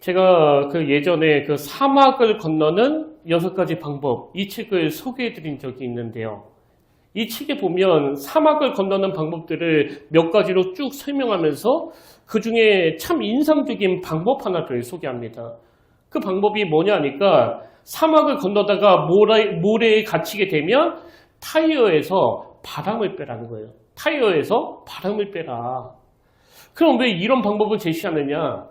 제가 그 예전에 그 사막을 건너는 6가지 방법, 이 책을 소개해 드린 적이 있는데요. 이 책에 보면 사막을 건너는 방법들을 몇 가지로 쭉 설명하면서 그 중에 참 인상적인 방법 하나를 소개합니다. 그 방법이 뭐냐 하니까 사막을 건너다가 모래에 갇히게 되면 타이어에서 바람을 빼라는 거예요. 타이어에서 바람을 빼라. 그럼 왜 이런 방법을 제시하느냐?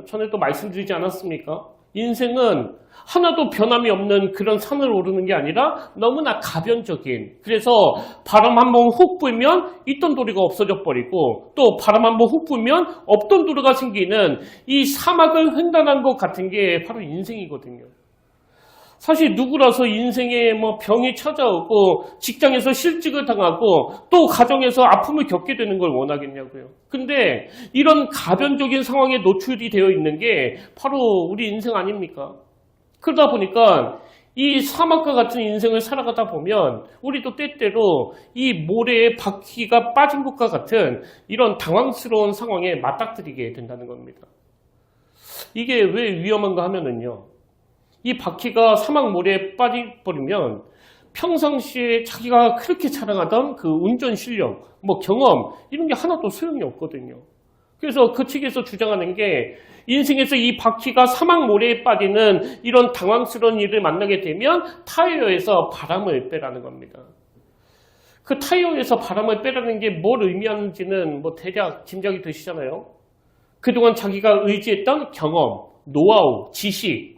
전에 또 말씀드리지 않았습니까? 인생은 하나도 변함이 없는 그런 산을 오르는 게 아니라 너무나 가변적인, 그래서 바람 한번 훅 불면 있던 도리가 없어져 버리고 또 바람 한번 훅 불면 없던 도리가 생기는 이 사막을 횡단한 것 같은 게 바로 인생이거든요. 사실 누구라서 인생에 병이 찾아오고 직장에서 실직을 당하고 또 가정에서 아픔을 겪게 되는 걸 원하겠냐고요. 근데 이런 가변적인 상황에 노출이 되어 있는 게 바로 우리 인생 아닙니까? 그러다 보니까 이 사막과 같은 인생을 살아가다 보면 우리도 때때로 이 모래에 바퀴가 빠진 것과 같은 이런 당황스러운 상황에 맞닥뜨리게 된다는 겁니다. 이게 왜 위험한가 하면은요. 이 바퀴가 사막 모래에 빠져버리면 평상시에 자기가 그렇게 자랑하던 그 운전 실력, 경험 이런 게 하나도 소용이 없거든요. 그래서 그 책에서 주장하는 게 인생에서 이 바퀴가 사막 모래에 빠지는 이런 당황스러운 일을 만나게 되면 타이어에서 바람을 빼라는 겁니다. 그 타이어에서 바람을 빼라는 게 뭘 의미하는지는 대략 짐작이 되시잖아요. 그동안 자기가 의지했던 경험, 노하우, 지식,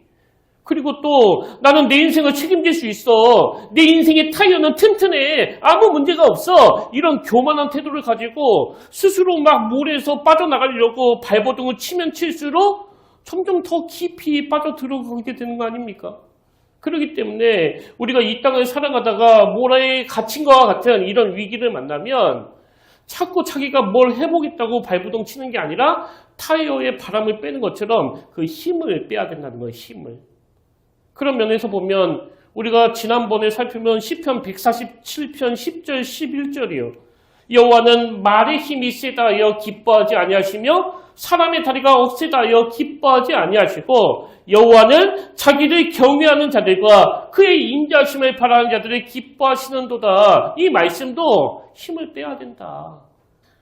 그리고 또 나는 내 인생을 책임질 수 있어. 내 인생의 타이어는 튼튼해. 아무 문제가 없어. 이런 교만한 태도를 가지고 스스로 막 모래에서 빠져나가려고 발버둥을 치면 칠수록 점점 더 깊이 빠져들어가게 되는 거 아닙니까? 그렇기 때문에 우리가 이 땅을 살아가다가 모래에 갇힌 것과 같은 이런 위기를 만나면 자꾸 자기가 뭘 해보겠다고 발버둥 치는 게 아니라 타이어에 바람을 빼는 것처럼 그 힘을 빼야 된다는 거예요. 힘을. 그런 면에서 보면 우리가 지난번에 살피면 시편 147편 10절 11절이요. 여호와는 말의 힘이 세다 하여 기뻐하지 아니하시며 사람의 다리가 억세다 하여 기뻐하지 아니하시고 여호와는 자기를 경외하는 자들과 그의 인자하심을 바라는 자들을 기뻐하시는도다. 이 말씀도 힘을 빼야 된다.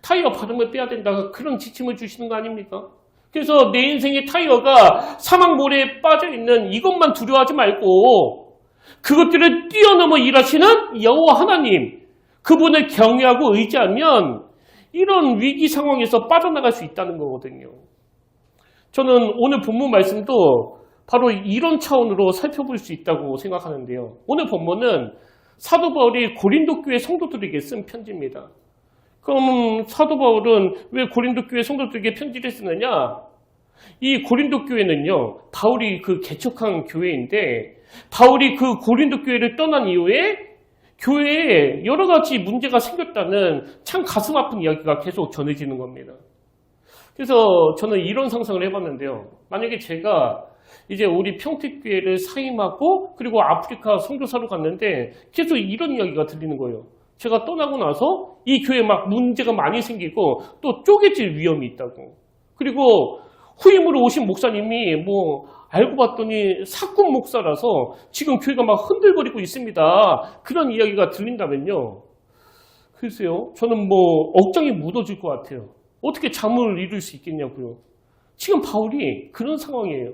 타이어 바람을 빼야 된다. 그런 지침을 주시는 거 아닙니까? 그래서 내 인생의 타이어가 사막 모래에 빠져있는 이것만 두려워하지 말고 그것들을 뛰어넘어 일하시는 여호와 하나님, 그분을 경외하고 의지하면 이런 위기 상황에서 빠져나갈 수 있다는 거거든요. 저는 오늘 본문 말씀도 바로 이런 차원으로 살펴볼 수 있다고 생각하는데요. 오늘 본문은 사도 바울이 고린도 교회 성도들에게 쓴 편지입니다. 그럼 사도 바울은 왜 고린도 교회 성도들에게 편지를 쓰느냐? 이 고린도 교회는요, 바울이 그 개척한 교회인데 바울이 그 고린도 교회를 떠난 이후에 교회에 여러 가지 문제가 생겼다는 참 가슴 아픈 이야기가 계속 전해지는 겁니다. 그래서 저는 이런 상상을 해봤는데요. 만약에 제가 이제 우리 평택교회를 사임하고 그리고 아프리카 선교사로 갔는데 계속 이런 이야기가 들리는 거예요. 제가 떠나고 나서 이 교회에 막 문제가 많이 생기고 또 쪼개질 위험이 있다고. 그리고 후임으로 오신 목사님이 알고 봤더니 사꾼 목사라서 지금 교회가 막 흔들거리고 있습니다. 그런 이야기가 들린다면요. 글쎄요. 저는 억장이 묻어질 것 같아요. 어떻게 잠을 이룰 수 있겠냐고요. 지금 바울이 그런 상황이에요.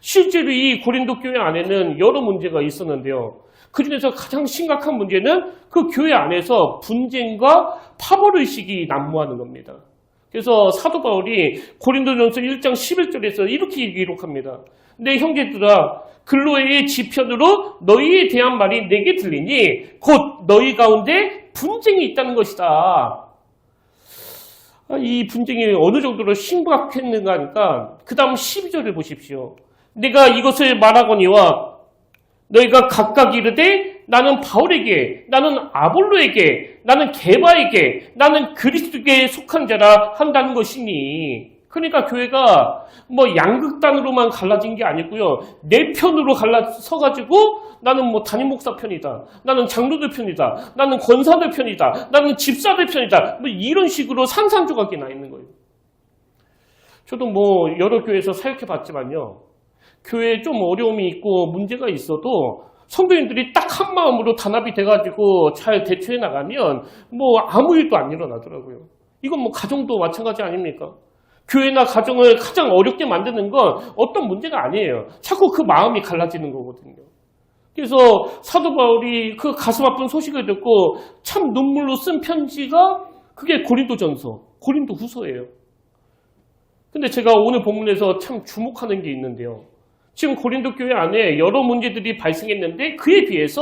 실제로 이 고린도 교회 안에는 여러 문제가 있었는데요. 그중에서 가장 심각한 문제는 그 교회 안에서 분쟁과 파벌의식이 난무하는 겁니다. 그래서 사도 바울이 고린도전서 1장 11절에서 이렇게 기록합니다. 내 형제들아, 글로에의 지편으로 너희에 대한 말이 내게 들리니 곧 너희 가운데 분쟁이 있다는 것이다. 이 분쟁이 어느 정도로 심각했는가 하니까 그 다음 12절을 보십시오. 내가 이것을 말하거니와 너희가 각각 이르되 나는 바울에게, 나는 아볼로에게, 나는 게바에게, 나는 그리스도께 속한 자라 한다는 것이니. 그러니까 교회가 양극단으로만 갈라진 게 아니고요. 내 편으로 갈라서가지고 나는 담임 목사 편이다. 나는 장로들 편이다. 나는 권사들 편이다. 나는 집사들 편이다. 이런 식으로 산산조각이 나 있는 거예요. 저도 뭐 여러 교회에서 사역해 봤지만요. 교회에 좀 어려움이 있고 문제가 있어도 성도님들이 딱 한 마음으로 단합이 돼가지고 잘 대처해 나가면 뭐 아무 일도 안 일어나더라고요. 이건 뭐 가정도 마찬가지 아닙니까? 교회나 가정을 가장 어렵게 만드는 건 어떤 문제가 아니에요. 자꾸 그 마음이 갈라지는 거거든요. 그래서 사도 바울이 그 가슴 아픈 소식을 듣고 참 눈물로 쓴 편지가 그게 고린도전서, 고린도후서예요. 근데 제가 오늘 본문에서 참 주목하는 게 있는데요. 지금 고린도 교회 안에 여러 문제들이 발생했는데 그에 비해서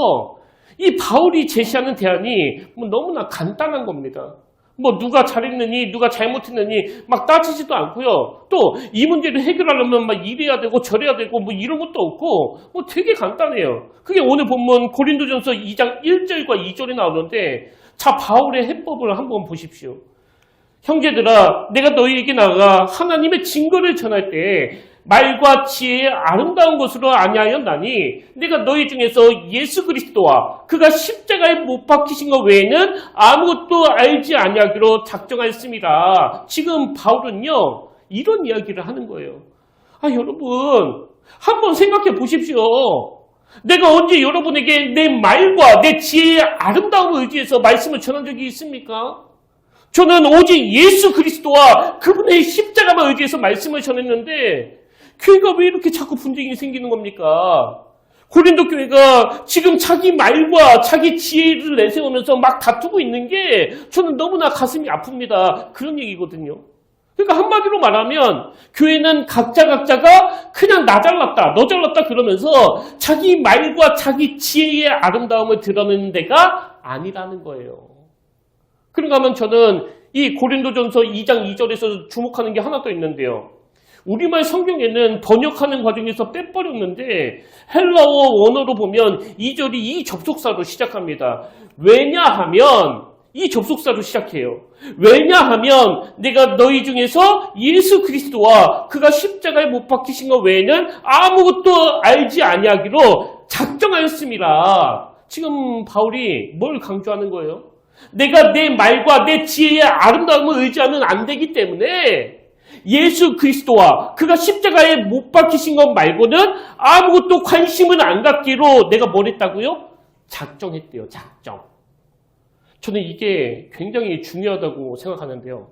이 바울이 제시하는 대안이 뭐 너무나 간단한 겁니다. 뭐 누가 잘했느니 누가 잘못했느니 막 따지지도 않고요. 또 이 문제를 해결하려면 막 이래야 되고 저래야 되고 뭐 이런 것도 없고 뭐 되게 간단해요. 그게 오늘 본문 고린도전서 2장 1절과 2절에 나오는데 자 바울의 해법을 한번 보십시오. 형제들아 내가 너희에게 나가 하나님의 증거를 전할 때 말과 지혜의 아름다운 것으로 아니하였나니 내가 너희 중에서 예수 그리스도와 그가 십자가에 못 박히신 것 외에는 아무것도 알지 아니하기로 작정하였습니다. 지금 바울은요 이런 이야기를 하는 거예요. 여러분 한번 생각해 보십시오. 내가 언제 여러분에게 내 말과 내 지혜의 아름다움을 의지해서 말씀을 전한 적이 있습니까? 저는 오직 예수 그리스도와 그분의 십자가만 의지해서 말씀을 전했는데 교회가 왜 이렇게 자꾸 분쟁이 생기는 겁니까? 고린도 교회가 지금 자기 말과 자기 지혜를 내세우면서 막 다투고 있는 게 저는 너무나 가슴이 아픕니다. 그런 얘기거든요. 그러니까 한마디로 말하면 교회는 각자가 그냥 나 잘났다, 너 잘났다 그러면서 자기 말과 자기 지혜의 아름다움을 드러내는 데가 아니라는 거예요. 그런가 하면 저는 이 고린도전서 2장 2절에서 주목하는 게 하나 더 있는데요. 우리말 성경에는 번역하는 과정에서 빼버렸는데 헬라어 원어로 보면 2절이 이 접속사로 시작합니다. 왜냐하면 이 접속사로 시작해요. 왜냐하면 내가 너희 중에서 예수 그리스도와 그가 십자가에 못 박히신 것 외에는 아무것도 알지 아니하기로 작정하였습니다. 지금 바울이 뭘 강조하는 거예요? 내가 내 말과 내 지혜의 아름다움을 의지하면 안 되기 때문에 예수 그리스도와 그가 십자가에 못 박히신 것 말고는 아무것도 관심을 안 갖기로 내가 뭘 했다고요? 작정했대요. 작정. 저는 이게 굉장히 중요하다고 생각하는데요.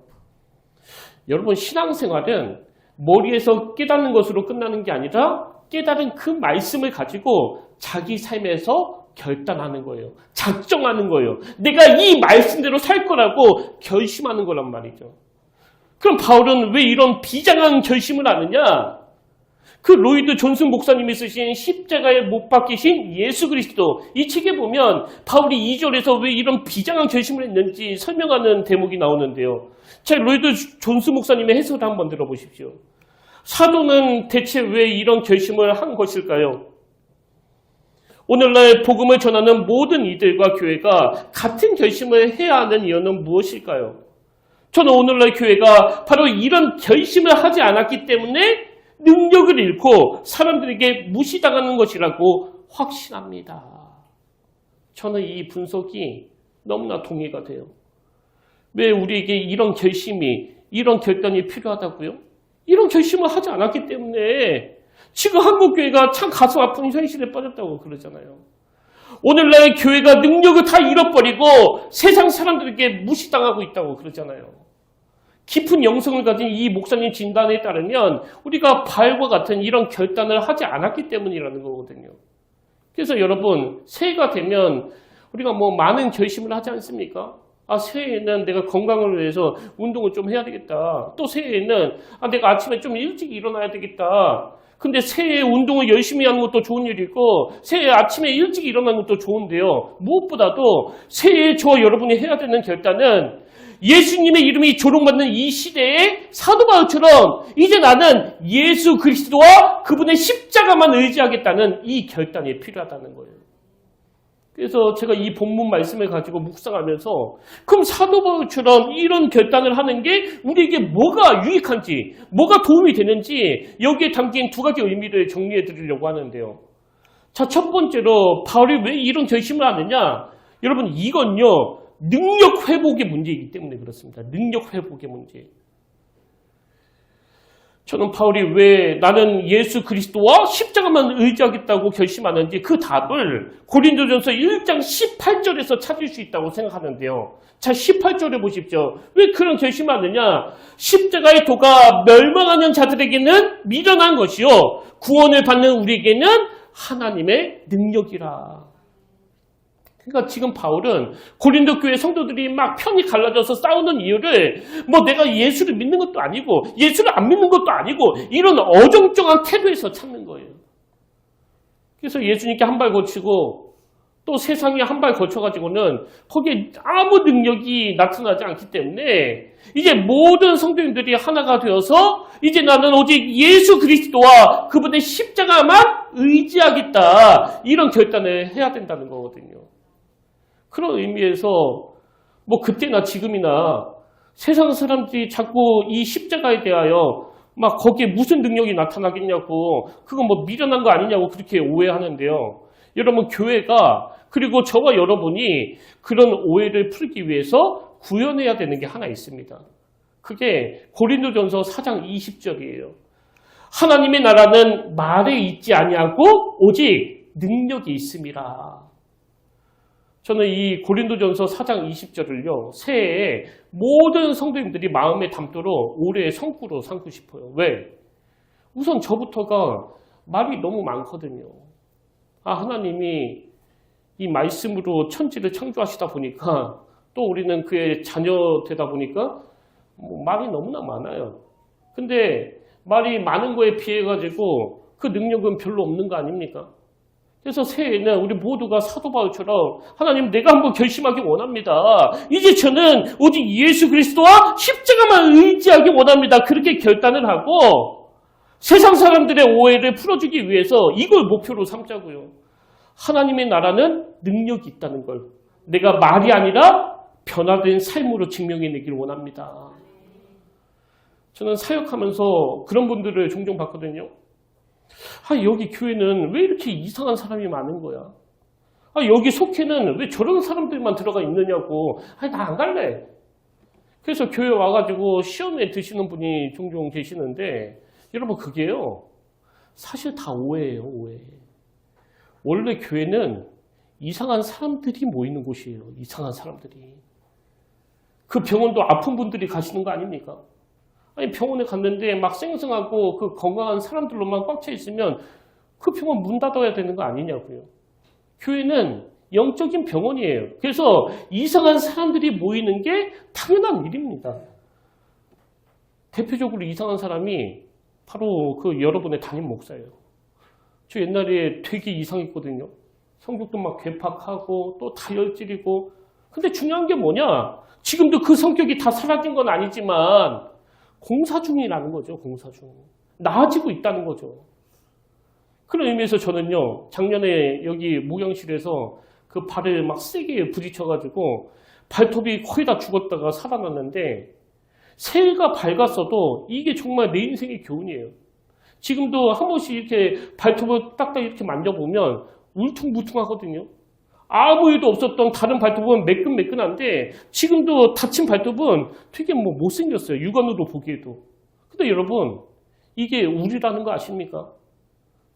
여러분 신앙생활은 머리에서 깨닫는 것으로 끝나는 게 아니라 깨달은 그 말씀을 가지고 자기 삶에서 결단하는 거예요. 작정하는 거예요. 내가 이 말씀대로 살 거라고 결심하는 거란 말이죠. 그럼 바울은 왜 이런 비장한 결심을 하느냐? 그 로이드 존슨 목사님이 쓰신 십자가에 못 박히신 예수 그리스도 이 책에 보면 바울이 2절에서 왜 이런 비장한 결심을 했는지 설명하는 대목이 나오는데요. 자, 로이드 존슨 목사님의 해설을 한번 들어보십시오. 사도는 대체 왜 이런 결심을 한 것일까요? 오늘날 복음을 전하는 모든 이들과 교회가 같은 결심을 해야 하는 이유는 무엇일까요? 저는 오늘날 교회가 바로 이런 결심을 하지 않았기 때문에 능력을 잃고 사람들에게 무시당하는 것이라고 확신합니다. 저는 이 분석이 너무나 동의가 돼요. 왜 우리에게 이런 결심이, 이런 결단이 필요하다고요? 이런 결심을 하지 않았기 때문에 지금 한국교회가 참 가슴 아픈 현실에 빠졌다고 그러잖아요. 오늘날 교회가 능력을 다 잃어버리고 세상 사람들에게 무시당하고 있다고 그러잖아요. 깊은 영성을 가진 이 목사님 진단에 따르면 우리가 바울과 같은 이런 결단을 하지 않았기 때문이라는 거거든요. 그래서 여러분 새해가 되면 우리가 뭐 많은 결심을 하지 않습니까? 새해에는 내가 건강을 위해서 운동을 좀 해야 되겠다. 또 새해에는 내가 아침에 좀 일찍 일어나야 되겠다. 근데 새해에 운동을 열심히 하는 것도 좋은 일이고 새해 아침에 일찍 일어나는 것도 좋은데요. 무엇보다도 새해에 저와 여러분이 해야 되는 결단은 예수님의 이름이 조롱받는 이 시대에 사도 바울처럼 이제 나는 예수 그리스도와 그분의 십자가만 의지하겠다는 이 결단이 필요하다는 거예요. 그래서 제가 이 본문 말씀을 가지고 묵상하면서 그럼 사도 바울처럼 이런 결단을 하는 게 우리에게 뭐가 유익한지, 뭐가 도움이 되는지 여기에 담긴 두 가지 의미를 정리해 드리려고 하는데요. 자, 첫 번째로 바울이 왜 이런 결심을 하느냐? 여러분 이건요. 능력 회복의 문제이기 때문에 그렇습니다. 능력 회복의 문제. 저는 바울이 왜 나는 예수 그리스도와 십자가만 의지하겠다고 결심하는지 그 답을 고린도전서 1장 18절에서 찾을 수 있다고 생각하는데요. 자, 18절에 보십시오. 왜 그런 결심하느냐? 십자가의 도가 멸망하는 자들에게는 미련한 것이요, 구원을 받는 우리에게는 하나님의 능력이라. 그러니까 지금 바울은 고린도 교회 성도들이 막 편이 갈라져서 싸우는 이유를 뭐 내가 예수를 믿는 것도 아니고 예수를 안 믿는 것도 아니고 이런 어정쩡한 태도에서 찾는 거예요. 그래서 예수님께 한 발 거치고 또 세상에 한 발 거쳐가지고는 거기에 아무 능력이 나타나지 않기 때문에 이제 모든 성도님들이 하나가 되어서 이제 나는 오직 예수 그리스도와 그분의 십자가만 의지하겠다, 이런 결단을 해야 된다는 거거든요. 그런 의미에서 뭐 그때나 지금이나 세상 사람들이 자꾸 이 십자가에 대하여 막 거기에 무슨 능력이 나타나겠냐고, 그건 뭐 미련한 거 아니냐고 그렇게 오해하는데요. 여러분, 교회가 그리고 저와 여러분이 그런 오해를 풀기 위해서 구현해야 되는 게 하나 있습니다. 그게 고린도전서 4장 20절이에요. 하나님의 나라는 말에 있지 아니하고 오직 능력이 있음이라. 저는 이 고린도전서 4장 20절을요, 새해에 모든 성도님들이 마음에 담도록 올해의 성구로 삼고 싶어요. 왜? 우선 저부터가 말이 너무 많거든요. 하나님이 이 말씀으로 천지를 창조하시다 보니까 또 우리는 그의 자녀되다 보니까 말이 너무나 많아요. 근데 말이 많은 거에 비해가지고 그 능력은 별로 없는 거 아닙니까? 그래서 새해에는 우리 모두가 사도 바울처럼 하나님, 내가 한번 결심하기 원합니다. 이제 저는 오직 예수 그리스도와 십자가만 의지하기 원합니다. 그렇게 결단을 하고 세상 사람들의 오해를 풀어주기 위해서 이걸 목표로 삼자고요. 하나님의 나라는 능력이 있다는 걸 내가 말이 아니라 변화된 삶으로 증명해내기를 원합니다. 저는 사역하면서 그런 분들을 종종 봤거든요. 여기 교회는 왜 이렇게 이상한 사람이 많은 거야? 여기 속회는 왜 저런 사람들만 들어가 있느냐고. 나 안 갈래. 그래서 교회 와가지고 시험에 드시는 분이 종종 계시는데, 여러분, 그게요, 사실 다 오해예요, 오해. 원래 교회는 이상한 사람들이 모이는 곳이에요. 이상한 사람들이. 그 병원도 아픈 분들이 가시는 거 아닙니까? 병원에 갔는데 막 쌩쌩하고 그 건강한 사람들로만 꽉 차 있으면 그 병원 문 닫아야 되는 거 아니냐고요. 교회는 영적인 병원이에요. 그래서 이상한 사람들이 모이는 게 당연한 일입니다. 대표적으로 이상한 사람이 바로 그 여러분의 담임 목사예요. 저 옛날에 되게 이상했거든요. 성격도 막 괴팍하고 또 다혈질이고. 근데 중요한 게 뭐냐? 지금도 그 성격이 다 사라진 건 아니지만 공사 중이라는 거죠. 공사 중. 나아지고 있다는 거죠. 그런 의미에서 저는요, 작년에 여기 목양실에서 그 발을 막 세게 부딪혀가지고 발톱이 거의 다 죽었다가 살아났는데, 새해가 밝았어도 이게 정말 내 인생의 교훈이에요. 지금도 한 번씩 이렇게 발톱을 딱딱 이렇게 만져보면 울퉁불퉁하거든요. 아무 일도 없었던 다른 발톱은 매끈매끈한데 지금도 다친 발톱은 되게 못생겼어요. 육안으로 보기에도. 근데 여러분, 이게 우리라는 거 아십니까?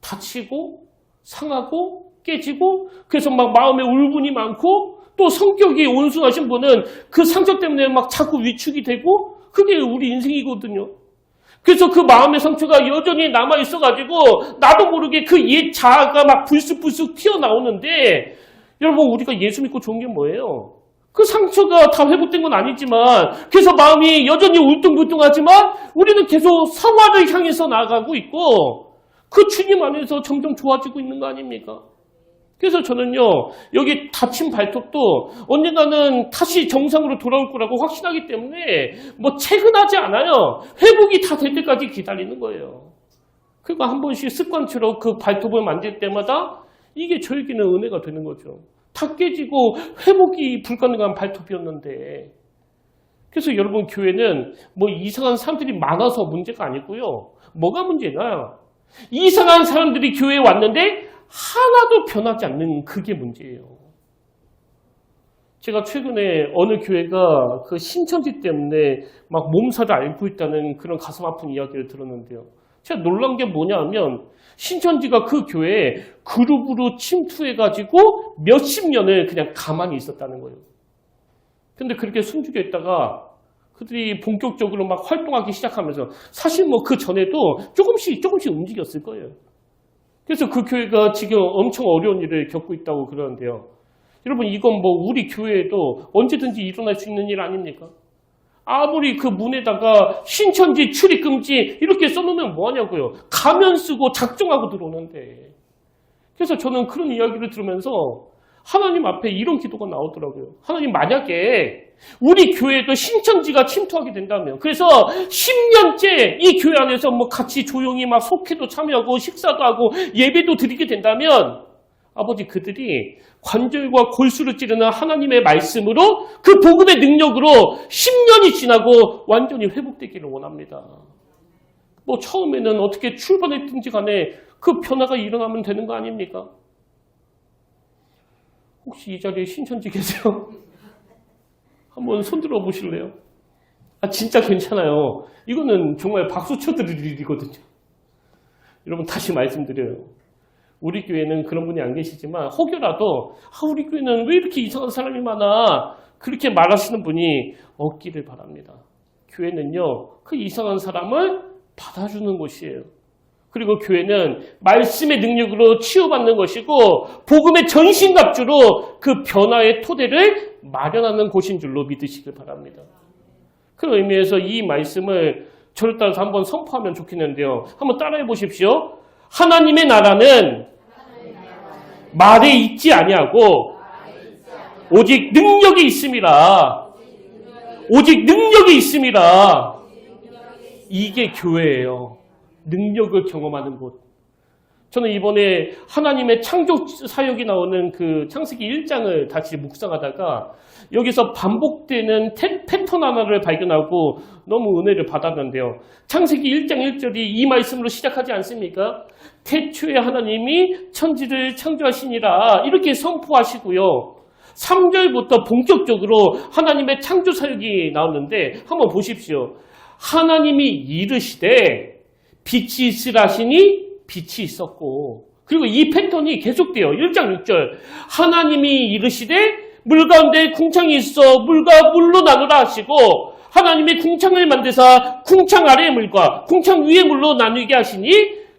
다치고 상하고 깨지고, 그래서 막 마음에 울분이 많고, 또 성격이 온순하신 분은 그 상처 때문에 막 자꾸 위축이 되고, 그게 우리 인생이거든요. 그래서 그 마음의 상처가 여전히 남아있어가지고 나도 모르게 그 옛 자아가 막 불쑥불쑥 튀어나오는데, 여러분, 우리가 예수 믿고 좋은 게 뭐예요? 그 상처가 다 회복된 건 아니지만, 그래서 마음이 여전히 울퉁불퉁하지만 우리는 계속 성화를 향해서 나아가고 있고, 그 주님 안에서 점점 좋아지고 있는 거 아닙니까? 그래서 저는요, 여기 다친 발톱도 언젠가는 다시 정상으로 돌아올 거라고 확신하기 때문에 체근하지 않아요. 회복이 다 될 때까지 기다리는 거예요. 그리고 한 번씩 습관처럼 그 발톱을 만질 때마다 이게 저에게는 은혜가 되는 거죠. 다 깨지고 회복이 불가능한 발톱이었는데. 그래서 여러분, 교회는 이상한 사람들이 많아서 문제가 아니고요. 뭐가 문제냐? 이상한 사람들이 교회에 왔는데 하나도 변하지 않는, 그게 문제예요. 제가 최근에 어느 교회가 그 신천지 때문에 막 몸살을 앓고 있다는 그런 가슴 아픈 이야기를 들었는데요. 제가 놀란 게 뭐냐 하면 신천지가 그 교회에 그룹으로 침투해가지고 몇십 년을 그냥 가만히 있었다는 거예요. 근데 그렇게 숨죽여 있다가 그들이 본격적으로 막 활동하기 시작하면서 사실 뭐 그 전에도 조금씩 움직였을 거예요. 그래서 그 교회가 지금 엄청 어려운 일을 겪고 있다고 그러는데요. 여러분 이건 뭐 우리 교회에도 언제든지 일어날 수 있는 일 아닙니까? 아무리 그 문에다가 신천지 출입금지 이렇게 써놓으면 뭐하냐고요. 가면 쓰고 작정하고 들어오는데. 그래서 저는 그런 이야기를 들으면서 하나님 앞에 이런 기도가 나오더라고요. 하나님 만약에 우리 교회도 신천지가 침투하게 된다면 그래서 10년째 이 교회 안에서 뭐 같이 조용히 막 속회도 참여하고 식사도 하고 예배도 드리게 된다면 아버지 그들이 관절과 골수를 찌르는 하나님의 말씀으로 그 복음의 능력으로 10년이 지나고 완전히 회복되기를 원합니다. 뭐 처음에는 어떻게 출발했든지 간에 그 변화가 일어나면 되는 거 아닙니까? 혹시 이 자리에 신천지 계세요? 한번 손들어 보실래요? 아 진짜 괜찮아요. 이거는 정말 박수 쳐드릴 일이거든요. 여러분 다시 말씀드려요. 우리 교회는 그런 분이 안 계시지만 혹여라도 우리 교회는 왜 이렇게 이상한 사람이 많아 그렇게 말하시는 분이 없기를 바랍니다. 교회는요 그 이상한 사람을 받아주는 곳이에요. 그리고 교회는 말씀의 능력으로 치유받는 것이고 복음의 전신갑주로 그 변화의 토대를 마련하는 곳인 줄로 믿으시길 바랍니다. 그런 의미에서 이 말씀을 저를 따라서 한번 선포하면 좋겠는데요. 한번 따라해 보십시오. 하나님의 나라는 말에 있지 아니하고 오직 능력이 있음이라. 오직 능력이 있음이라. 이게 교회예요. 능력을 경험하는 곳. 저는 이번에 하나님의 창조 사역이 나오는 그 창세기 1장을 다시 묵상하다가 여기서 반복되는 패턴 하나를 발견하고 너무 은혜를 받았는데요. 창세기 1장 1절이 이 말씀으로 시작하지 않습니까? 태초에 하나님이 천지를 창조하시니라 이렇게 선포하시고요. 3절부터 본격적으로 하나님의 창조 사역이 나오는데 한번 보십시오. 하나님이 이르시되 빛이 있으라 하시니 빛이 있었고 그리고 이 패턴이 계속돼요. 1장 6절 하나님이 이르시되 물 가운데 궁창이 있어 물과 물로 나누라 하시고 하나님이 궁창을 만드사 궁창 아래의 물과 궁창 위의 물로 나누게 하시니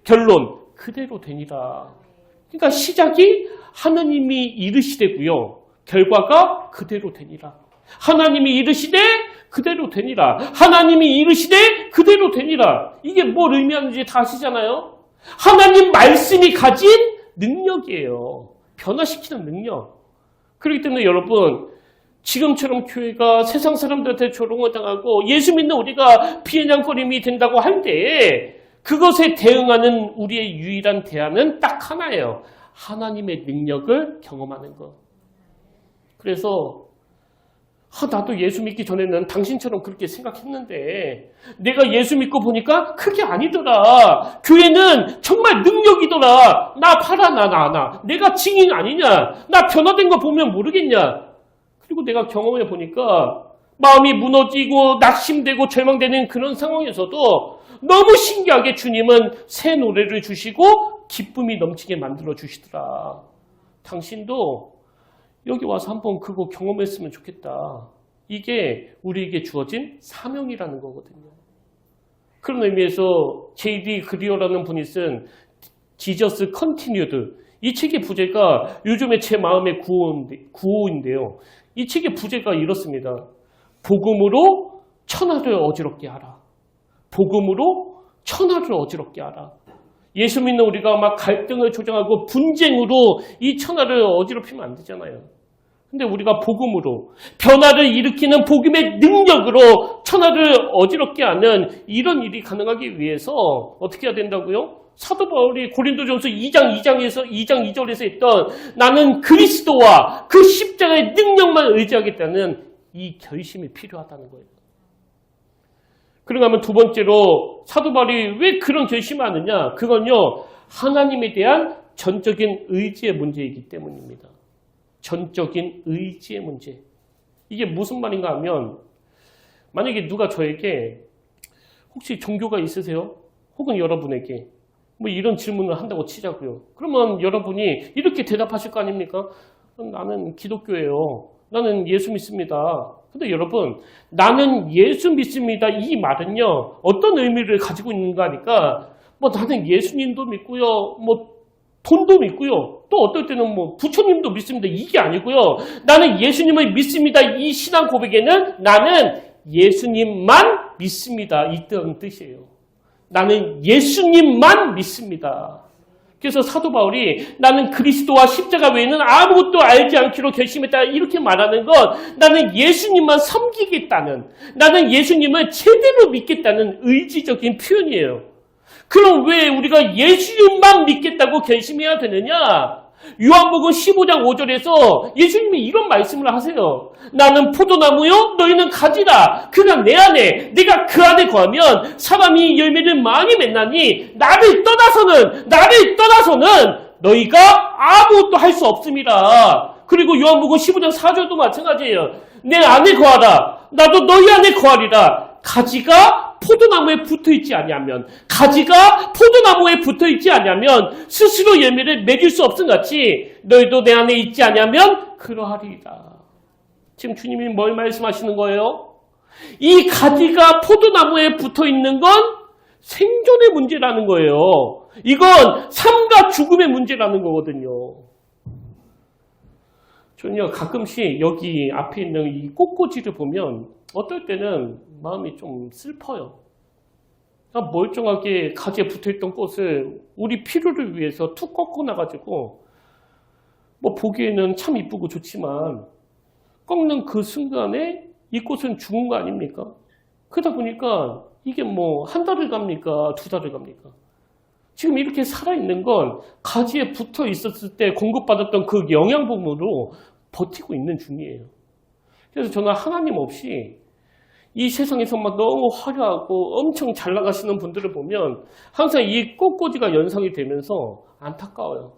결론 그대로 되니라. 그러니까 시작이 하나님이 이르시되고요. 결과가 그대로 되니라. 하나님이 이르시되 그대로 되니라. 하나님이 이르시되 그대로 되니라. 이게 뭘 의미하는지 다 아시잖아요. 하나님 말씀이 가진 능력이에요. 변화시키는 능력. 그렇기 때문에 여러분 지금처럼 교회가 세상 사람들한테 조롱을 당하고 예수 믿는 우리가 비아냥거림이 된다고 할 때에 그것에 대응하는 우리의 유일한 대안은 딱 하나예요. 하나님의 능력을 경험하는 것. 그래서 나도 예수 믿기 전에는 당신처럼 그렇게 생각했는데 내가 예수 믿고 보니까 그게 아니더라. 교회는 정말 능력이더라. 나 봐라 나. 내가 증인 아니냐. 나 변화된 거 보면 모르겠냐. 그리고 내가 경험해 보니까 마음이 무너지고 낙심되고 절망되는 그런 상황에서도 너무 신기하게 주님은 새 노래를 주시고 기쁨이 넘치게 만들어 주시더라. 당신도 여기 와서 한번 그거 경험했으면 좋겠다. 이게 우리에게 주어진 사명이라는 거거든요. 그런 의미에서 J.D. 그리어라는 분이 쓴 Jesus Continued 이 책의 부제가 요즘에 제 마음의 구호인데요. 이 책의 부제가 이렇습니다. 복음으로 천하를 어지럽게 하라. 복음으로 천하를 어지럽게 하라. 예수 믿는 우리가 막 갈등을 조장하고 분쟁으로 이 천하를 어지럽히면 안 되잖아요. 근데 우리가 복음으로 변화를 일으키는 복음의 능력으로 천하를 어지럽게 하는 이런 일이 가능하기 위해서 어떻게 해야 된다고요? 사도 바울이 고린도전서 2장 2절에서 했던 나는 그리스도와 그 십자가의 능력만 의지하겠다는 이 결심이 필요하다는 거예요. 그런가 하면 두 번째로 사도 바울이 왜 그런 결심을 하느냐? 그건요. 하나님에 대한 전적인 의지의 문제이기 때문입니다. 전적인 의지의 문제. 이게 무슨 말인가 하면 만약에 누가 저에게 혹시 종교가 있으세요? 혹은 여러분에게 뭐 이런 질문을 한다고 치자고요. 그러면 여러분이 이렇게 대답하실 거 아닙니까? 나는 기독교예요. 나는 예수 믿습니다. 근데 여러분, 나는 예수 믿습니다. 이 말은요, 어떤 의미를 가지고 있는가 하니까, 뭐 나는 예수님도 믿고요, 뭐 돈도 믿고요, 또 어떨 때는 뭐 부처님도 믿습니다. 이게 아니고요. 나는 예수님을 믿습니다. 이 신앙 고백에는 나는 예수님만 믿습니다. 이런 뜻이에요. 나는 예수님만 믿습니다. 그래서 사도 바울이 나는 그리스도와 십자가 외에는 아무것도 알지 않기로 결심했다 이렇게 말하는 건 나는 예수님만 섬기겠다는, 나는 예수님을 제대로 믿겠다는 의지적인 표현이에요. 그럼 왜 우리가 예수님만 믿겠다고 결심해야 되느냐? 요한복음 15장 5절에서 예수님이 이런 말씀을 하세요. 나는 포도나무요 너희는 가지라. 그가 내 안에 내가 그 안에 거하면 사람이 열매를 많이 맺나니 나를 떠나서는 너희가 아무것도 할 수 없습니다. 그리고 요한복음 15장 4절도 마찬가지예요. 내 안에 거하라. 나도 너희 안에 거하리라. 가지가 포도나무에 붙어있지 아니하면, 가지가 포도나무에 붙어있지 아니하면 스스로 열매를 맺을 수 없음같이 너희도 내 안에 있지 아니하면 그러하리이다. 지금 주님이 뭘 말씀하시는 거예요? 이 가지가 포도나무에 붙어있는 건 생존의 문제라는 거예요. 이건 삶과 죽음의 문제라는 거거든요. 저는요, 가끔씩 여기 앞에 있는 이 꽃꽂이를 보면 어떨 때는 마음이 좀 슬퍼요. 멀쩡하게 가지에 붙어있던 꽃을 우리 필요를 위해서 툭 꺾고 나가지고 뭐 보기에는 참 이쁘고 좋지만 꺾는 그 순간에 이 꽃은 죽은 거 아닙니까? 그러다 보니까 이게 뭐 한 달을 갑니까? 두 달을 갑니까? 지금 이렇게 살아있는 건 가지에 붙어 있었을 때 공급받았던 그 영양분으로 버티고 있는 중이에요. 그래서 저는 하나님 없이 이 세상에서 막 너무 화려하고 엄청 잘 나가시는 분들을 보면 항상 이 꽃꽂이가 연상이 되면서 안타까워요.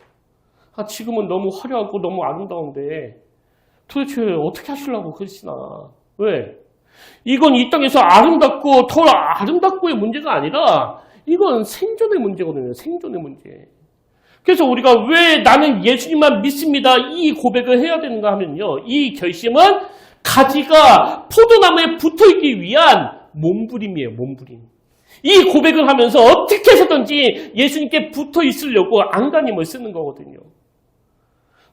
지금은 너무 화려하고 너무 아름다운데 도대체 어떻게 하시려고 그러시나. 왜? 이건 이 땅에서 아름답고 더 아름답고의 문제가 아니라 이건 생존의 문제거든요. 생존의 문제. 그래서 우리가 왜 나는 예수님만 믿습니다. 이 고백을 해야 되는가 하면요. 이 결심은 가지가 포도나무에 붙어있기 위한 몸부림이에요. 몸부림. 이 고백을 하면서 어떻게 해서든지 예수님께 붙어있으려고 안간힘을 쓰는 거거든요.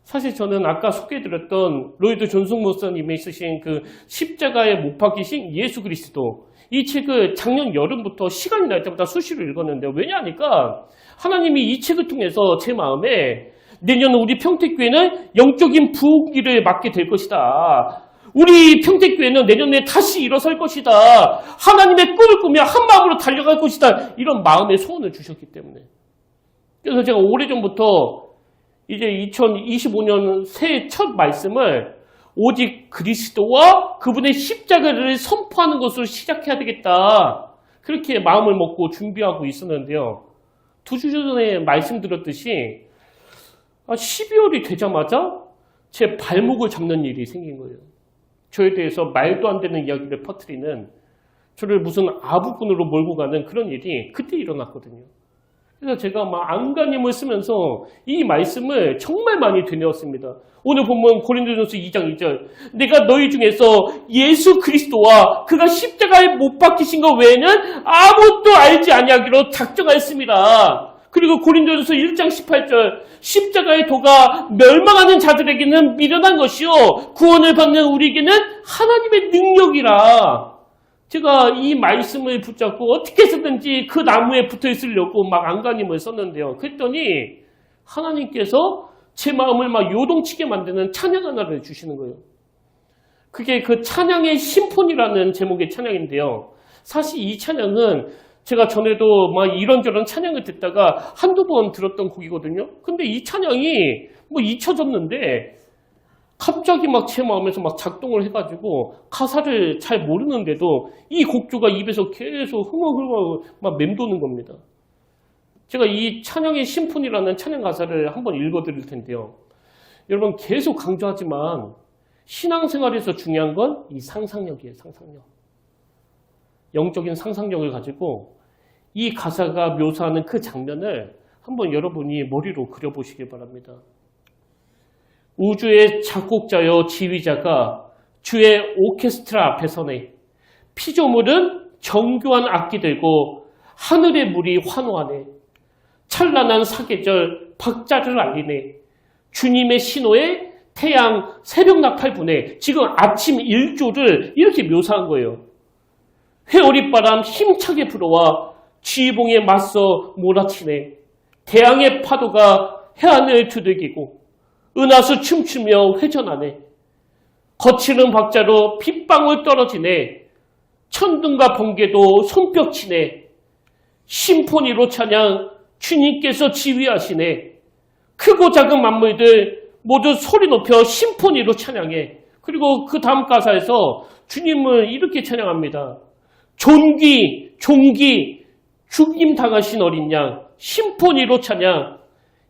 사실 저는 아까 소개해드렸던 로이드 존슨 목사님이 쓰신 그 십자가에 못 박히신 예수 그리스도, 이 책을 작년 여름부터 시간이 날 때마다 수시로 읽었는데, 왜냐하니까 하나님이 이 책을 통해서 제 마음에 내년 우리 평택교회는 영적인 부흥기를 맞게 될 것이다. 우리 평택교회는 내년에 다시 일어설 것이다. 하나님의 꿈을 꾸며 한 마음으로 달려갈 것이다. 이런 마음의 소원을 주셨기 때문에. 그래서 제가 오래전부터 이제 2025년 새해 첫 말씀을 오직 그리스도와 그분의 십자가를 선포하는 것으로 시작해야 되겠다. 그렇게 마음을 먹고 준비하고 있었는데요. 2주 전에 말씀드렸듯이 12월이 되자마자 제 발목을 잡는 일이 생긴 거예요. 저에 대해서 말도 안 되는 이야기를 퍼뜨리는, 저를 무슨 아부꾼으로 몰고 가는 그런 일이 그때 일어났거든요. 그래서 제가 막 안간힘을 쓰면서 이 말씀을 정말 많이 되뇌었습니다. 오늘 보면 고린도전서 2장 2절, 내가 너희 중에서 예수 그리스도와 그가 십자가에 못 박히신 것 외에는 아무것도 알지 아니하기로 작정하였습니다. 그리고 고린도전서 1장 18절, 십자가의 도가 멸망하는 자들에게는 미련한 것이요 구원을 받는 우리에게는 하나님의 능력이라. 제가 이 말씀을 붙잡고 어떻게 해서든지 그 나무에 붙어 있으려고 막 안간힘을 썼는데요. 그랬더니 하나님께서 제 마음을 막 요동치게 만드는 찬양 하나를 주시는 거예요. 그게 그 찬양의 심폰이라는 제목의 찬양인데요. 사실 이 찬양은 제가 전에도 막 이런저런 찬양을 듣다가 한두 번 들었던 곡이거든요. 근데 이 찬양이 뭐 잊혀졌는데 갑자기 막 제 마음에서 막 작동을 해가지고 가사를 잘 모르는데도 이 곡조가 입에서 계속 흥얼흥얼 막 맴도는 겁니다. 제가 이 찬양의 심폰이라는 찬양 가사를 한번 읽어드릴 텐데요. 여러분, 계속 강조하지만 신앙생활에서 중요한 건 이 상상력이에요. 상상력. 영적인 상상력을 가지고 이 가사가 묘사하는 그 장면을 한번 여러분이 머리로 그려보시기 바랍니다. 우주의 작곡자여 지휘자가 주의 오케스트라 앞에서네. 피조물은 정교한 악기 들고 하늘의 물이 환호하네. 찬란한 사계절 박자를 알리네. 주님의 신호에 태양 새벽 나팔 부네. 지금 아침 일조를 이렇게 묘사한 거예요. 회오리바람 힘차게 불어와 지휘봉에 맞서 몰아치네. 대양의 파도가 해안을 두들기고 은하수 춤추며 회전하네. 거칠은 박자로 핏방울 떨어지네. 천둥과 번개도 손뼉치네. 심포니로 찬양 주님께서 지휘하시네. 크고 작은 만물들 모두 소리 높여 심포니로 찬양해. 그리고 그 다음 가사에서 주님을 이렇게 찬양합니다. 존귀, 종기, 죽임 당하신 어린 양, 심포니로 찬양,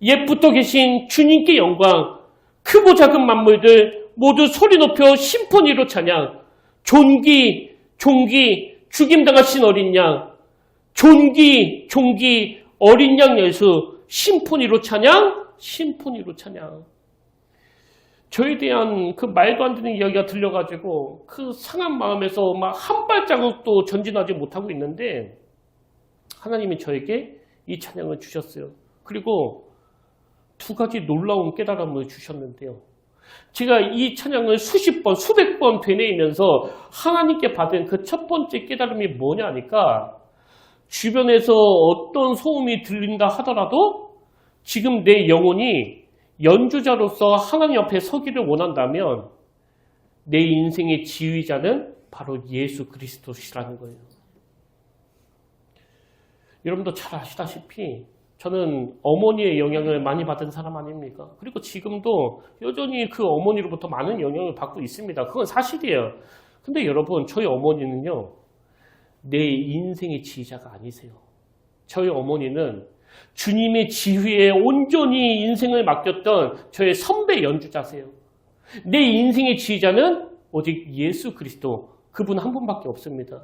옛부터 계신 주님께 영광, 크고 작은 만물들 모두 소리 높여 심포니로 찬양, 존귀, 종기, 죽임 당하신 어린 양, 존귀, 종기, 어린 양 예수, 심포니로 찬양, 심포니로 찬양. 저에 대한 그 말도 안 되는 이야기가 들려가지고 그 상한 마음에서 막 한 발자국도 전진하지 못하고 있는데 하나님이 저에게 이 찬양을 주셨어요. 그리고 두 가지 놀라운 깨달음을 주셨는데요. 제가 이 찬양을 수십 번, 수백 번 되뇌이면서 하나님께 받은 그 첫 번째 깨달음이 뭐냐 하니까 주변에서 어떤 소음이 들린다 하더라도 지금 내 영혼이 연주자로서 하나님 앞에 서기를 원한다면 내 인생의 지휘자는 바로 예수 그리스도시라는 거예요. 여러분도 잘 아시다시피 저는 어머니의 영향을 많이 받은 사람 아닙니까? 그리고 지금도 여전히 그 어머니로부터 많은 영향을 받고 있습니다. 그건 사실이에요. 근데 여러분, 저희 어머니는요, 내 인생의 지휘자가 아니세요. 저희 어머니는 주님의 지휘에 온전히 인생을 맡겼던 저의 선배 연주자세요. 내 인생의 지휘자는 오직 예수 그리스도, 그분 한 분밖에 없습니다.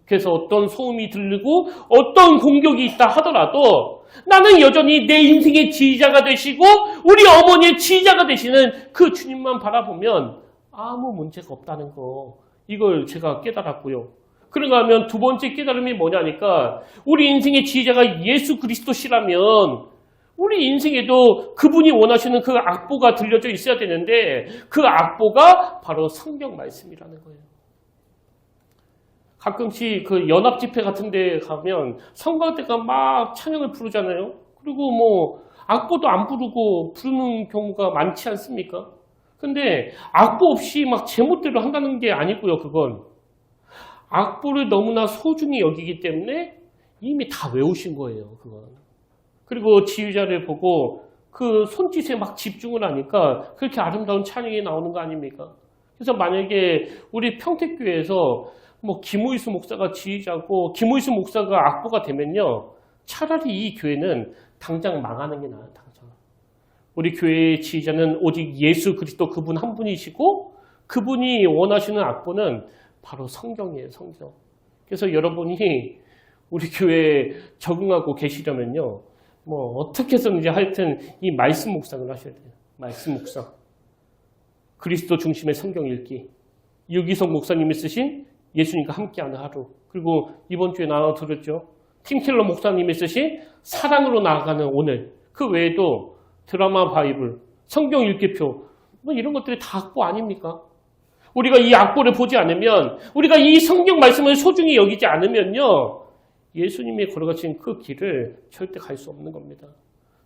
그래서 어떤 소음이 들리고 어떤 공격이 있다 하더라도 나는 여전히 내 인생의 지휘자가 되시고 우리 어머니의 지휘자가 되시는 그 주님만 바라보면 아무 문제가 없다는 거, 이걸 제가 깨달았고요. 그런가 하면 두 번째 깨달음이 뭐냐니까 우리 인생의 지휘자가 예수 그리스도시라면 우리 인생에도 그분이 원하시는 그 악보가 들려져 있어야 되는데 그 악보가 바로 성경 말씀이라는 거예요. 가끔씩 그 연합 집회 같은 데 가면 성가대가 막 찬양을 부르잖아요. 그리고 뭐 악보도 안 부르고 부르는 경우가 많지 않습니까? 근데 악보 없이 막 제멋대로 한다는 게 아니고요. 그건 악보를 너무나 소중히 여기기 때문에 이미 다 외우신 거예요. 그건. 그리고 지휘자를 보고 그 손짓에 막 집중을 하니까 그렇게 아름다운 찬양이 나오는 거 아닙니까? 그래서 만약에 우리 평택교회에서 뭐 김우이수 목사가 지휘자고 김우이수 목사가 악보가 되면요, 차라리 이 교회는 당장 망하는 게 나아요. 당장. 우리 교회의 지휘자는 오직 예수 그리스도 그분 한 분이시고 그분이 원하시는 악보는 바로 성경이에요. 성경. 그래서 여러분이 우리 교회에 적응하고 계시려면요, 뭐 어떻게 해서든지 하여튼 이 말씀 묵상을 하셔야 돼요. 말씀 묵상. 그리스도 중심의 성경 읽기. 유기성 목사님이 쓰신 예수님과 함께하는 하루. 그리고 이번 주에 나눠 들었죠. 팀킬러 목사님이 쓰신 사랑으로 나아가는 오늘. 그 외에도 드라마 바이블, 성경 읽기표, 뭐 이런 것들이 다 악보 아닙니까? 우리가 이 악보를 보지 않으면, 우리가 이 성경 말씀을 소중히 여기지 않으면요, 예수님이 걸어가신 그 길을 절대 갈 수 없는 겁니다.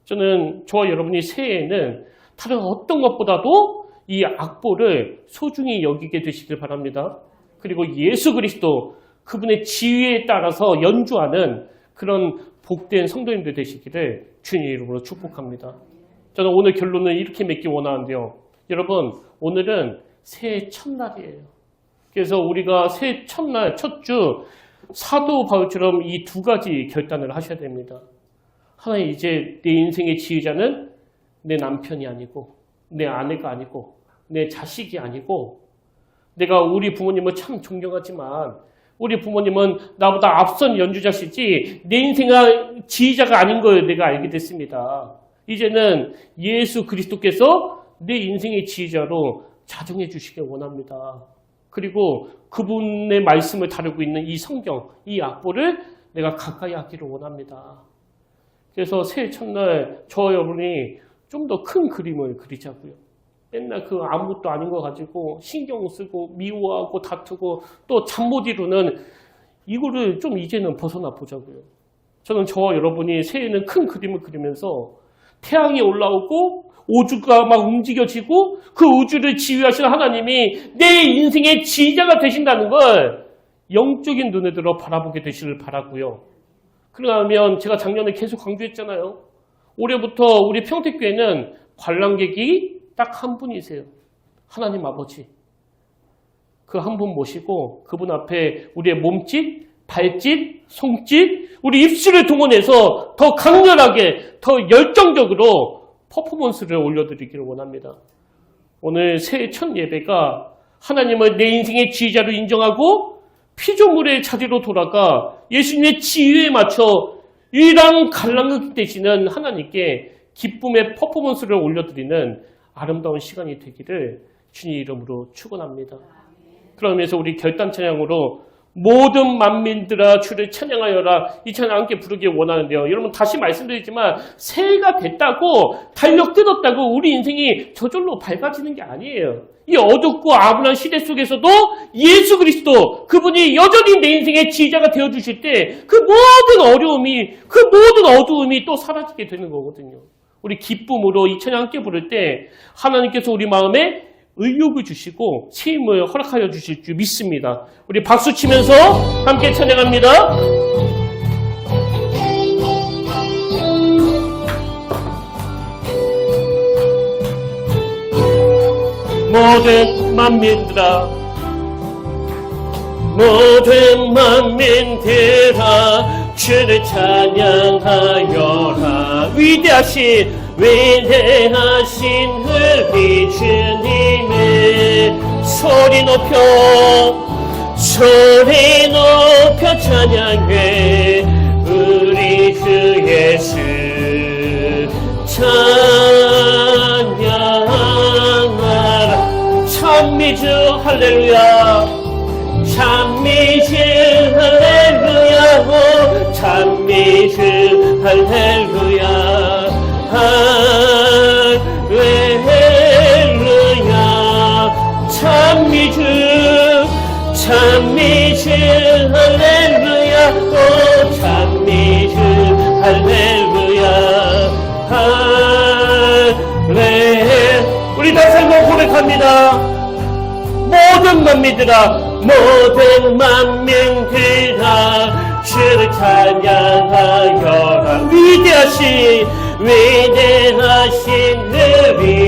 저와 여러분이 새해에는 다른 어떤 것보다도 이 악보를 소중히 여기게 되시길 바랍니다. 그리고 예수 그리스도 그분의 지휘에 따라서 연주하는 그런 복된 성도님들 되시기를 주님의 이름으로 축복합니다. 저는 오늘 결론을 이렇게 맺기 원하는데요. 여러분, 오늘은 새해 첫날이에요. 그래서 우리가 새해 첫날, 첫 주 사도 바울처럼 이 두 가지 결단을 하셔야 됩니다. 하나님, 이제 내 인생의 지휘자는 내 남편이 아니고 내 아내가 아니고 내 자식이 아니고 내가 우리 부모님을 참 존경하지만 우리 부모님은 나보다 앞선 연주자시지 내 인생의 지휘자가 아닌 걸 내가 알게 됐습니다. 이제는 예수 그리스도께서 내 인생의 지휘자로 자정해 주시길 원합니다. 그리고 그분의 말씀을 다루고 있는 이 성경, 이 악보를 내가 가까이 하기를 원합니다. 그래서 새해 첫날 저와 여러분이 좀 더 큰 그림을 그리자고요. 맨날 그 아무것도 아닌 거 가지고 신경 쓰고 미워하고 다투고 또 잠 못 이루는 이거를 좀 이제는 벗어나 보자고요. 저는 저와 여러분이 새해에는 큰 그림을 그리면서 태양이 올라오고 우주가 막 움직여지고 그 우주를 지휘하시는 하나님이 내 인생의 지휘자가 되신다는 걸 영적인 눈에 들어 바라보게 되시길 바라고요. 그러면 제가 작년에 계속 강조했잖아요. 올해부터 우리 평택교회는 관람객이 딱 한 분이세요. 하나님 아버지. 그 한 분 모시고 그분 앞에 우리의 몸짓, 발짓, 손짓, 우리 입술을 동원해서 더 강렬하게, 더 열정적으로 퍼포먼스를 올려드리기를 원합니다. 오늘 새해 첫 예배가 하나님을 내 인생의 지휘자로 인정하고 피조물의 자리로 돌아가 예수님의 지휘에 맞춰 유일한 관람객 되시는 하나님께 기쁨의 퍼포먼스를 올려드리는 아름다운 시간이 되기를 주님 이름으로 축원합니다. 그러면서 우리 결단 찬양으로 모든 만민들아 주를 찬양하여라 이 찬양 함께 부르길 원하는데요. 여러분 다시 말씀드리지만 새해가 됐다고 달력 뜯었다고 우리 인생이 저절로 밝아지는 게 아니에요. 이 어둡고 암울한 시대 속에서도 예수 그리스도 그분이 여전히 내 인생의 지휘자가 되어주실 때 그 모든 어려움이 그 모든 어두움이 또 사라지게 되는 거거든요. 우리 기쁨으로 이 찬양 함께 부를 때 하나님께서 우리 마음에 의욕을 주시고 새 힘을 허락하여 주실 줄 믿습니다. 우리 박수 치면서 함께 찬양합니다. 모든 만민들아 모든 만민들아 주를 찬양하여라 위대하신 우리 주님의 소리 높여 찬양해 우리 주 예수 찬양하라 찬미주 할렐루야 찬미주 할렐루야 찬미주 할렐루야 할렐루야 찬미주 할렐루야 오 찬미주 할렐루야 우리 다시 한번 고백합니다. 모든 만민들아 모든 만민들아 주를 찬양하여라 위대하신 우리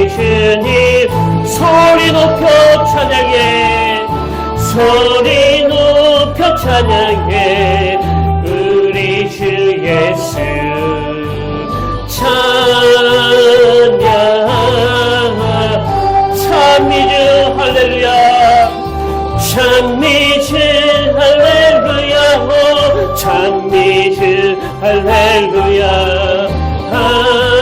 주님 소리 높여 찬양해 소리 높여 찬양해 우리 주 예수 찬미주 할렐루야 찬미주 할렐루야 찬미주 할렐루야 할렐루야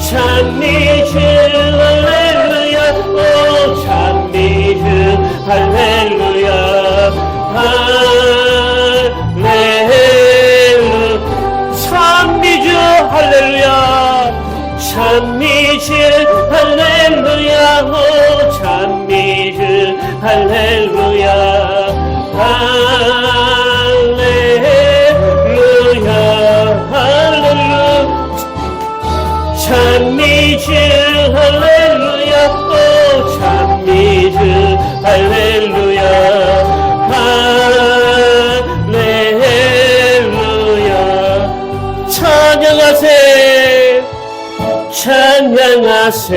찬미주 할렐루야 오 찬미주 할렐루야 찬미주 할렐루야 찬미주 할렐루야 오 찬미주 할렐루야 할렐루야 찬미주 할렐루야 오 찬미주 할렐루야 할렐루야 찬양하세 찬양하세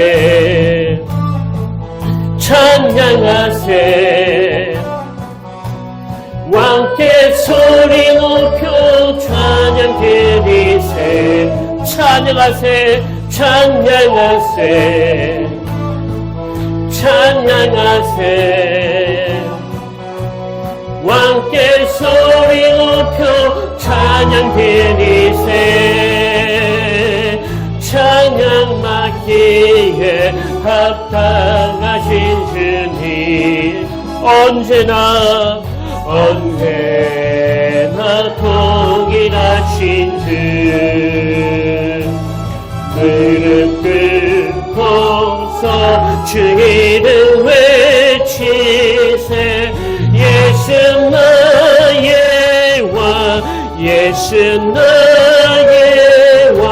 찬양하세 왕께 소리 높여 찬양 드리세 찬양하세 찬양하세 찬양하세 찬양하세 왕께 소리 높여 찬양 드리세 찬양 맡기에 합당하신 주님 언제나 동일하신 주 무릎 꿇고서 주 이름 외치세 예수 나의 왕 예수 나의 왕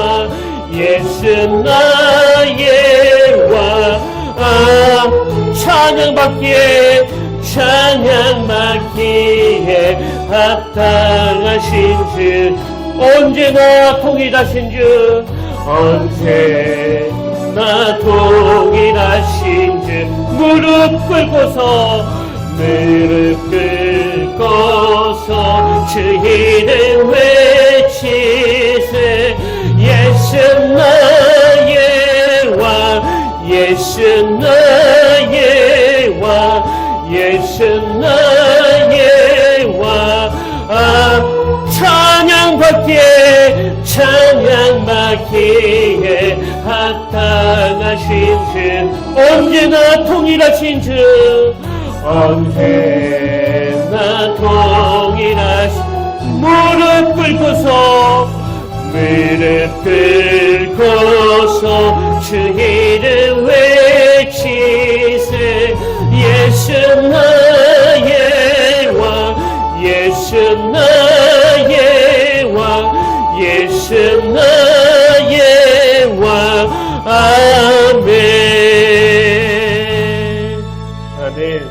예수 나의 왕 찬양받기에 합당하신 주 언제나 동일하신 주 언제나 동일하신 주 무릎 꿇고서 주 이름 외치세 예수 나의 왕 예수 나의 왕 예수 나의 왕 찬양받기에 합당하신 주 언제나 동일하신 주 언제나 동일하신 무릎 꿇고서 주 이름 외치세 예수 나의 왕 예수 나의 왕 예수 나의 왕 아멘 아멘.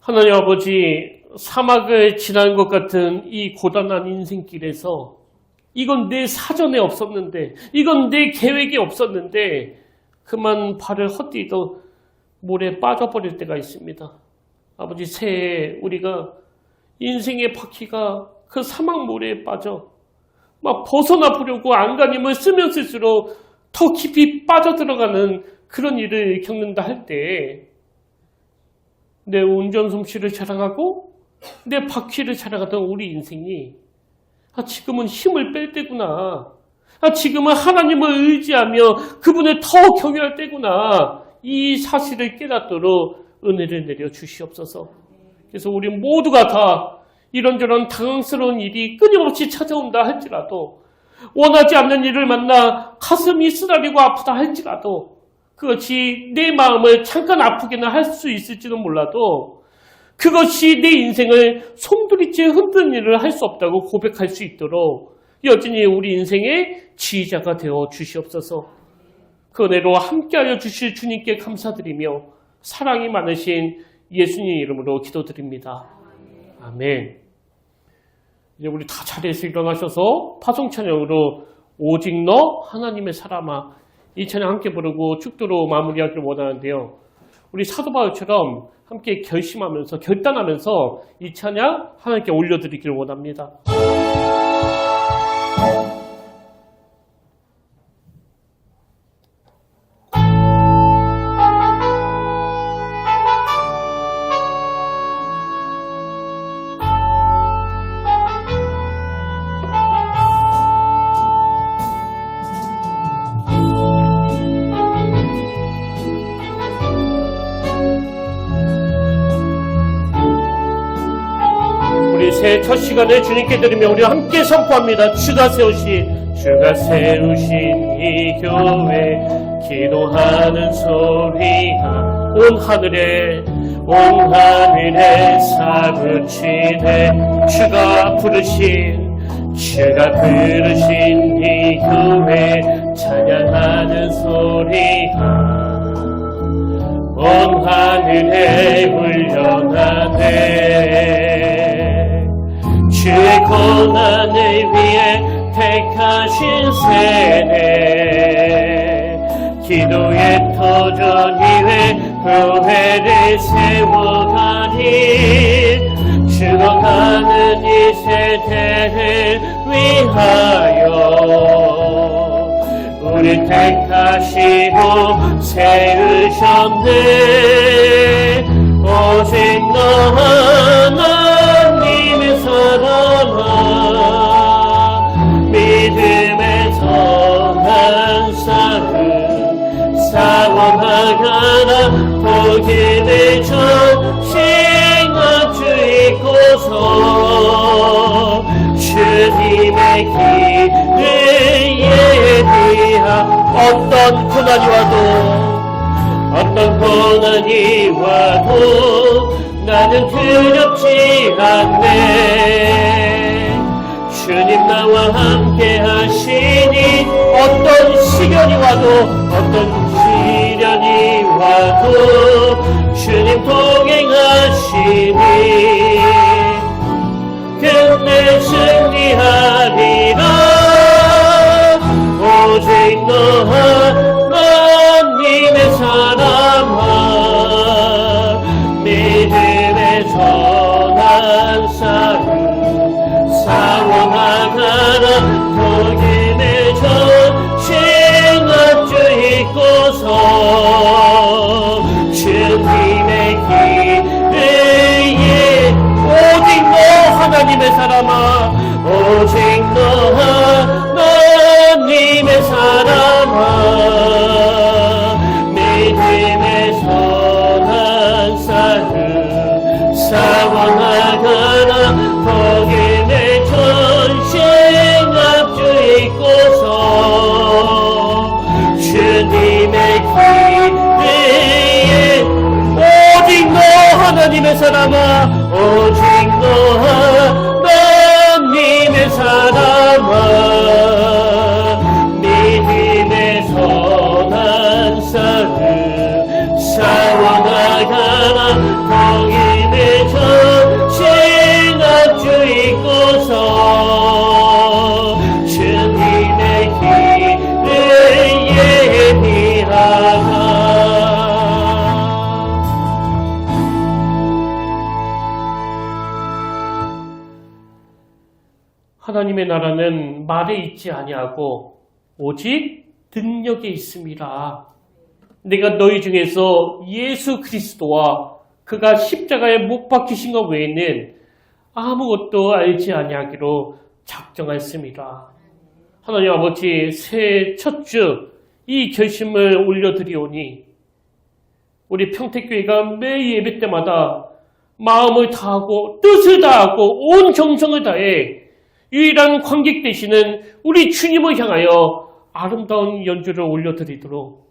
하나님 아버지 사막을 지나는 것 같은 이 고단한 인생길에서 이건 내 사전에 없었는데 이건 내 계획에 없었는데 그만 발을 헛디뎌 물에 빠져버릴 때가 있습니다. 아버지 새해 우리가 인생의 바퀴가 그 사막물에 빠져 막 벗어나 보려고 안간힘을 쓰면 쓸수록 더 깊이 빠져들어가는 그런 일을 겪는다 할 때 내 운전 솜씨를 자랑하고 내 바퀴를 자랑하던 우리 인생이 지금은 힘을 뺄 때구나. 지금은 하나님을 의지하며 그분을 더 경외할 때구나. 이 사실을 깨닫도록 은혜를 내려 주시옵소서. 그래서 우리 모두가 다 이런저런 당황스러운 일이 끊임없이 찾아온다 할지라도 원하지 않는 일을 만나 가슴이 쓰라리고 아프다 할지라도 그것이 내 마음을 잠깐 아프게는 할 수 있을지는 몰라도 그것이 내 인생을 송두리째 흔드는 일을 할 수 없다고 고백할 수 있도록 여전히 우리 인생의 지휘자가 되어 주시옵소서. 그 은혜로 함께하여 주실 주님께 감사드리며 사랑이 많으신 예수님 이름으로 기도드립니다. 아멘. 이제 우리 다 자리에서 일어나셔서 파송 찬양으로 오직 너 하나님의 사람아 이 찬양 함께 부르고 축도로 마무리하기를 원하는데요. 우리 사도 바울처럼 함께 결심하면서 결단하면서 이 찬양 하나님께 올려드리기를 원합니다. 새해 첫 시간에 주님께 드리며 우리 함께 선포합니다. 주가 세우신 이 교회 기도하는 소리가 온 하늘에 사부치네 주가 부르신 이 교회 찬양하는 소리가 온 하늘에 울려나네 주의 고난을 위해 택하신 세대 기도의 터전 위에 교회를 세워가니 죽어가는 이 세대를 위하여 우리 택하시고 세우셨네. 오직 너 하나님의 사랑아, 믿음의 선한 싸움 싸워나가라. 복음의 전신 앞주 있고서 주님의 길을 예비하. 어떤 고난이 와도 어떤 고난이 와도 나는 두렵지 않네. 주님 나와 함께 하시니 어떤 시련이 와도 어떤 시련이 와도 주님 동행하시니 끝내 승리하리라. 오직 너 하나님의 사랑아, 믿음의 선한 싸움 싸워나가라. 복음의 전신 앞주 있고서 주님의 길을 오직 너 하나님의 사람아, 오직 너 하나님의 사람아, 믿음의 선한 싸움 싸워나가라. 복음의 전신 앞주 있고서 주님의 길을 오직 너 하나님의 사람아, 오직 너 하나님의 사람아, 믿음의 선한 싸움 싸워나가라. 복음의 전신 앞주 있고서 주님의 길을 예비하라. 하나님의 나라는 말에 있지 아니하고 오직 능력에 있음이라. 내가 너희 중에서 예수 그리스도와 그가 십자가에 못 박히신 것 외에는 아무것도 알지 아니하기로 작정하였습니다. 하나님 아버지, 새해 첫 주 이 결심을 올려드리오니 우리 평택교회가 매 예배 때마다 마음을 다하고 뜻을 다하고 온 정성을 다해 유일한 관객 되시는 우리 주님을 향하여 아름다운 연주를 올려드리도록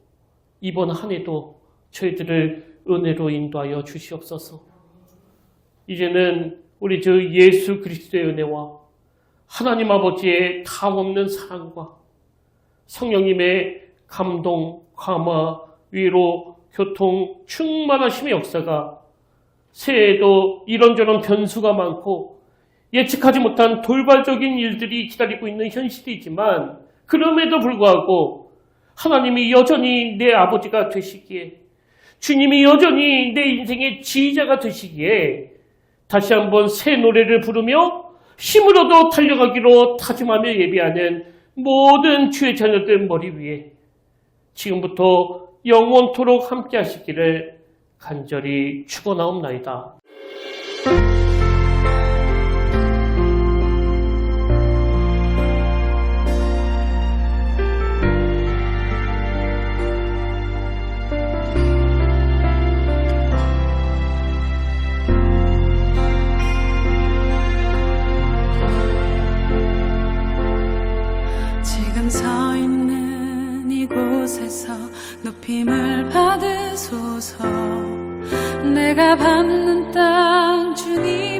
이번 한 해도 저희들을 은혜로 인도하여 주시옵소서. 이제는 우리 주 예수 그리스도의 은혜와 하나님 아버지의 다없는 사랑과 성령님의 감동, 감화, 위로, 교통, 충만하심의 역사가 새해에도 이런저런 변수가 많고 예측하지 못한 돌발적인 일들이 기다리고 있는 현실이지만 그럼에도 불구하고 하나님이 여전히 내 아버지가 되시기에, 주님이 여전히 내 인생의 지휘자가 되시기에 다시 한번 새 노래를 부르며 힘으로도 달려가기로 다짐하며 예배하는 모든 주의 자녀들 머리 위에 지금부터 영원토록 함께 하시기를 간절히 축원하옵나이다. 지금 서 있는 이곳에서 높임을 받으소서. 내가 받는 땅 주님